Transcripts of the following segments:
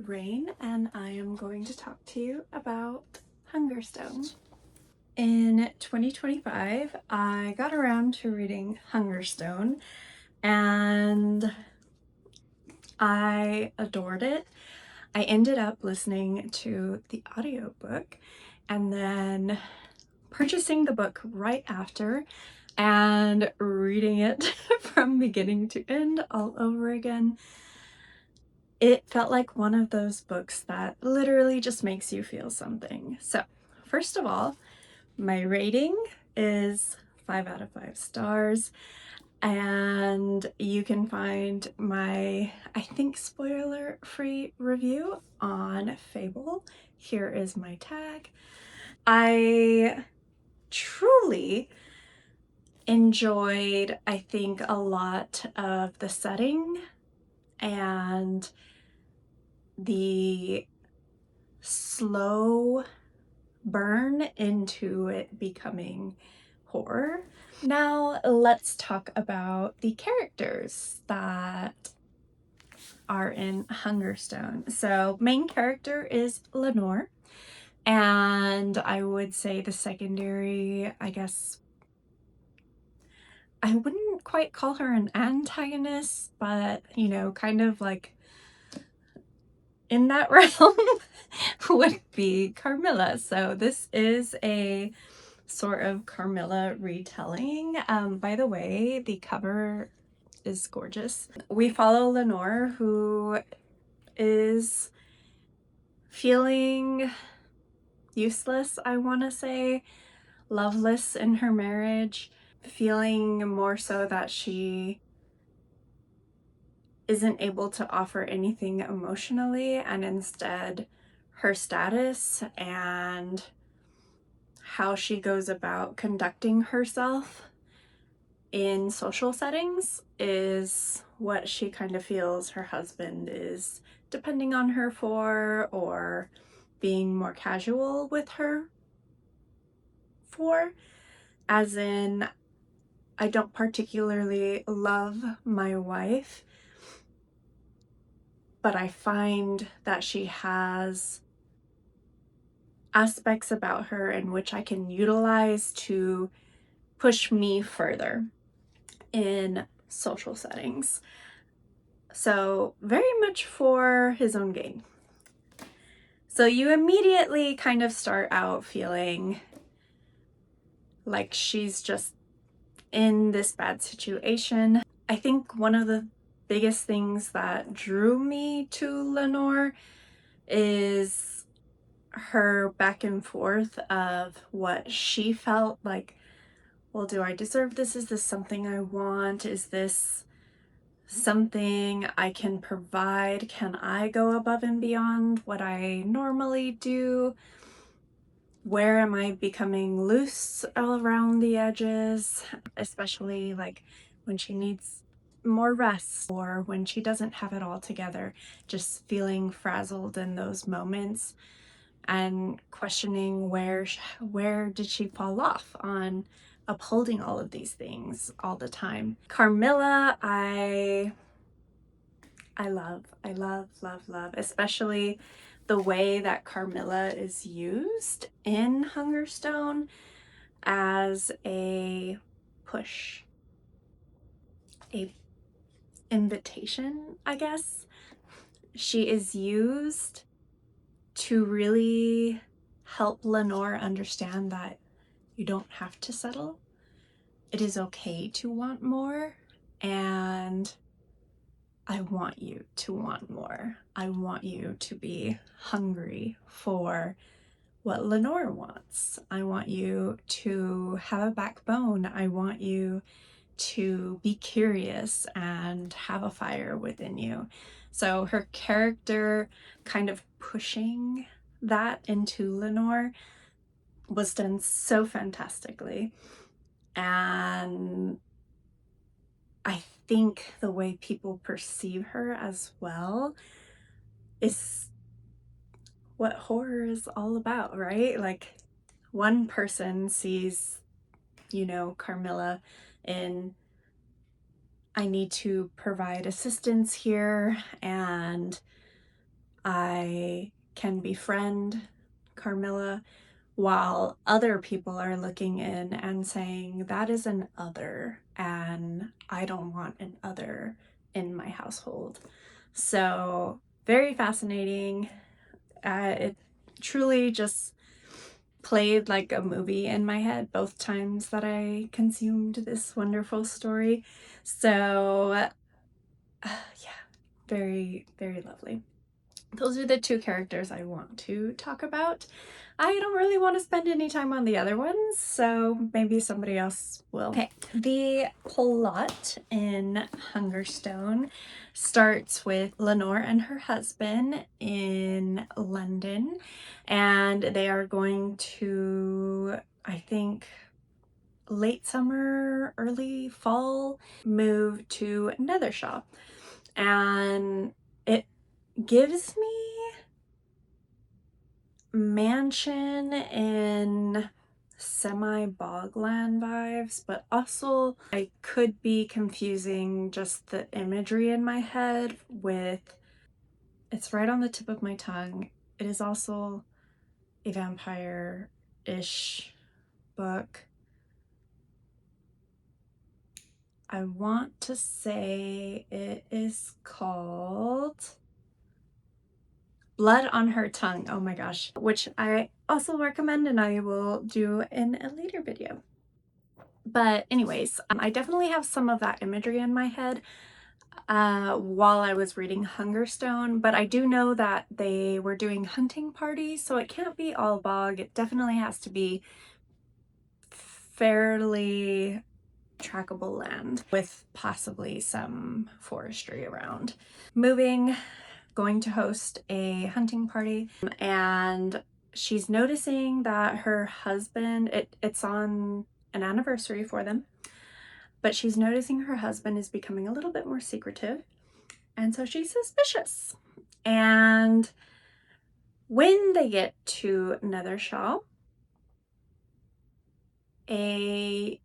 Raine, and I am going to talk to you about Hungerstone. In 2025, I got around to reading Hungerstone, and I adored it. I ended up listening to the audiobook and then purchasing the book right after and reading it from beginning to end all over again. It felt like one of those books that literally just makes you feel something. So, first of all, my rating is 5 out of 5 stars, and you can find my, I think, spoiler-free review on Fable. Here is my tag. I truly enjoyed, I think, a lot of the setting and the slow burn into it becoming horror. Now let's talk about the characters that are in Hungerstone. So main character is Lenore, and I would say the secondary, I guess, I wouldn't quite call her an antagonist, but you know, kind of like in that realm would be Carmilla. So this is a sort of Carmilla retelling. By the way, the cover is gorgeous. We follow Lenore, who is feeling useless, I want to say, loveless in her marriage, feeling more so that she isn't able to offer anything emotionally, and instead her status and how she goes about conducting herself in social settings is what she kind of feels her husband is depending on her for, or being more casual with her for. As in, I don't particularly love my wife, but I find that she has aspects about her in which I can utilize to push me further in social settings. So very much for his own gain. So you immediately kind of start out feeling like she's just in this bad situation. I think one of the biggest things that drew me to Lenore is her back and forth of what she felt like, well, do I deserve this? Is this something I want? Is this something I can provide? Can I go above and beyond what I normally do? Where am I becoming loose around the edges? Especially like when she needs more rest or when she doesn't have it all together, just feeling frazzled in those moments and questioning where did she fall off on upholding all of these things all the time. Carmilla, I love, especially the way that Carmilla is used in Hungerstone as a push, a invitation, I guess. She is used to really help Lenore understand that you don't have to settle. It is okay to want more, and I want you to want more. I want you to be hungry for what Lenore wants. I want you to have a backbone. I want you to be curious and have a fire within you. So her character kind of pushing that into Lenore was done so fantastically. And I think the way people perceive her as well is what horror is all about, right? Like, one person sees, you know, Carmilla in, I need to provide assistance here, and I can befriend Carmilla while other people are looking in and saying, that is an other, and I don't want an other in my household. So very fascinating. It truly just played like a movie in my head both times that I consumed this wonderful story. So yeah, very, very lovely. Those are the two characters I want to talk about. I don't really want to spend any time on the other ones, so maybe somebody else will. Okay, the plot in Hungerstone starts with Lenore and her husband in London, and they are going to, I think, late summer, early fall, move to Nethershall. And it gives me mansion in semi-bogland vibes, but also I could be confusing just the imagery in my head with, it's right on the tip of my tongue. It is also a vampire-ish book. I want to say it is called Blood on Her Tongue. Oh my gosh, which I also recommend and I will do in a later video. But anyways, I definitely have some of that imagery in my head while I was reading Hungerstone, but I do know that they were doing hunting parties, so it can't be all bog. It definitely has to be fairly trackable land with possibly some forestry around. Going to host a hunting party, and she's noticing that her husband, it's on an anniversary for them, but she's noticing her husband is becoming a little bit more secretive, and so she's suspicious. And when they get to Nethershall, a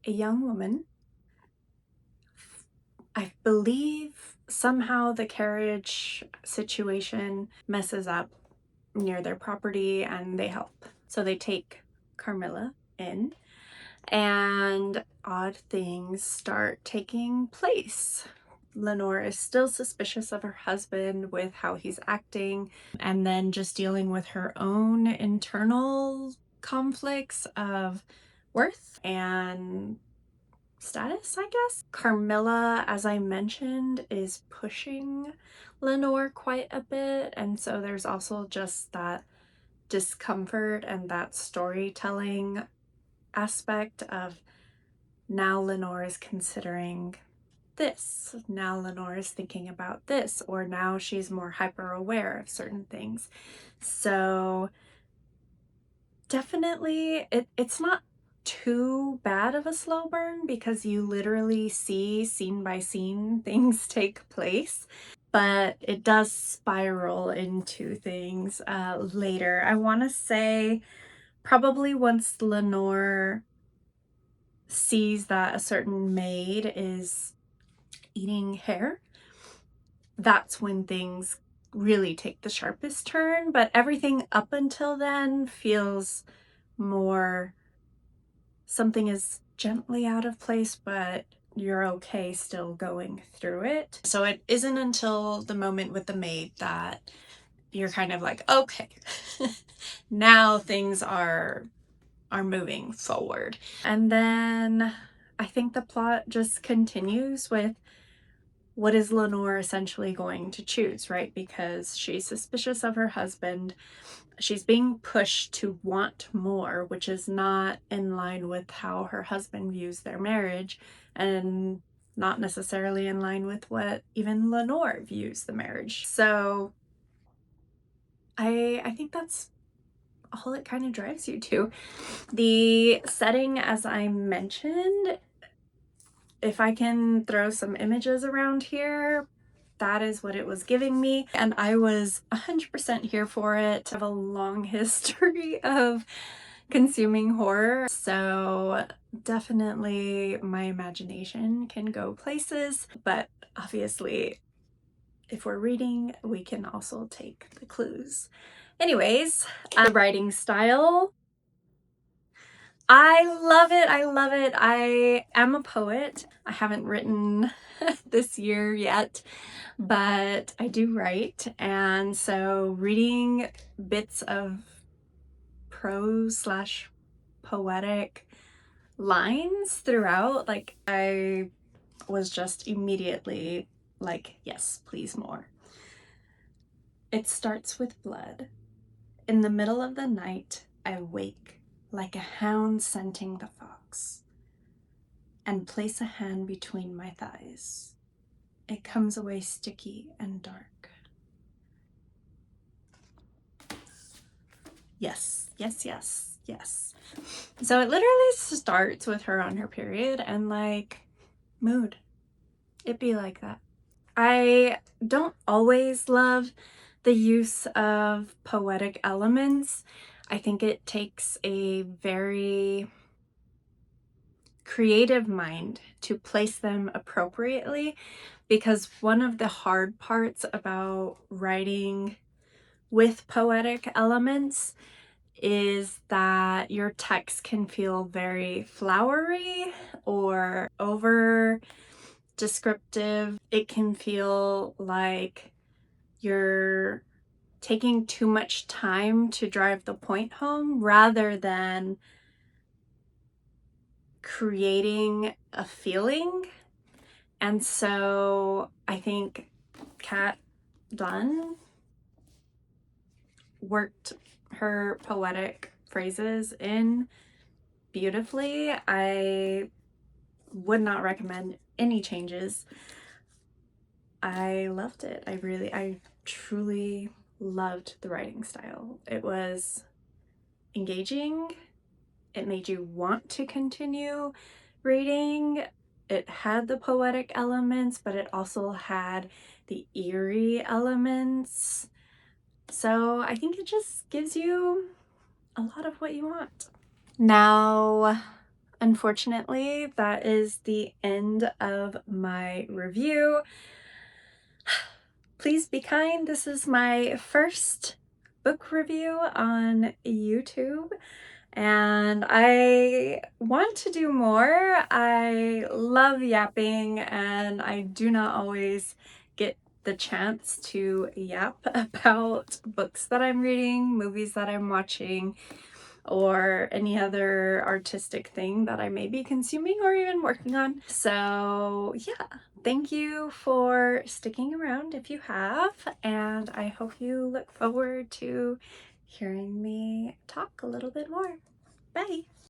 young woman, I believe somehow the carriage situation messes up near their property and they help. So they take Carmilla in and odd things start taking place. Lenore is still suspicious of her husband with how he's acting, and then just dealing with her own internal conflicts of worth and status, I guess. Carmilla, as I mentioned, is pushing Lenore quite a bit, and so there's also just that discomfort and that storytelling aspect of now Lenore is considering this, now Lenore is thinking about this, or now she's more hyper aware of certain things. So definitely it's not too bad of a slow burn because you literally see scene by scene things take place, but it does spiral into things later. I want to say probably once Lenore sees that a certain maid is eating hair, that's when things really take the sharpest turn, but everything up until then feels more something is gently out of place, but you're okay still going through it. So it isn't until the moment with the maid that you're kind of like, okay, now things are moving forward. And then I think the plot just continues with what is Lenore essentially going to choose, right? Because she's suspicious of her husband. She's being pushed to want more, which is not in line with how her husband views their marriage, and not necessarily in line with what even Lenore views the marriage. So I think that's all it kind of drives you to. The setting, as I mentioned, if I can throw some images around here, that is what it was giving me, and I was 100% here for it. I have a long history of consuming horror, so definitely my imagination can go places, but obviously if we're reading, we can also take the clues. Anyways, the writing style. I love it. I love it. I am a poet. I haven't written this year yet, but I do write. And so reading bits of prose slash poetic lines throughout, like, I was just immediately like, yes, please more. It starts with blood. In the middle of the night, I wake like a hound scenting the fox, and place a hand between my thighs. It comes away sticky and dark. Yes, yes, yes, yes. So it literally starts with her on her period and like, mood. It be like that. I don't always love the use of poetic elements. I think it takes a very creative mind to place them appropriately, because one of the hard parts about writing with poetic elements is that your text can feel very flowery or over descriptive. It can feel like you're taking too much time to drive the point home rather than creating a feeling. And so I think Kat Dunn worked her poetic phrases in beautifully. I would not recommend any changes. I loved it. I truly loved the writing style. It was engaging. It made you want to continue reading. It had the poetic elements, but it also had the eerie elements. So I think it just gives you a lot of what you want. Now, unfortunately, that is the end of my review. Please be kind. This is my first book review on YouTube, and I want to do more. I love yapping, and I do not always get the chance to yap about books that I'm reading, movies that I'm watching, or any other artistic thing that I may be consuming or even working on. So yeah, thank you for sticking around if you have, and I hope you look forward to hearing me talk a little bit more. Bye!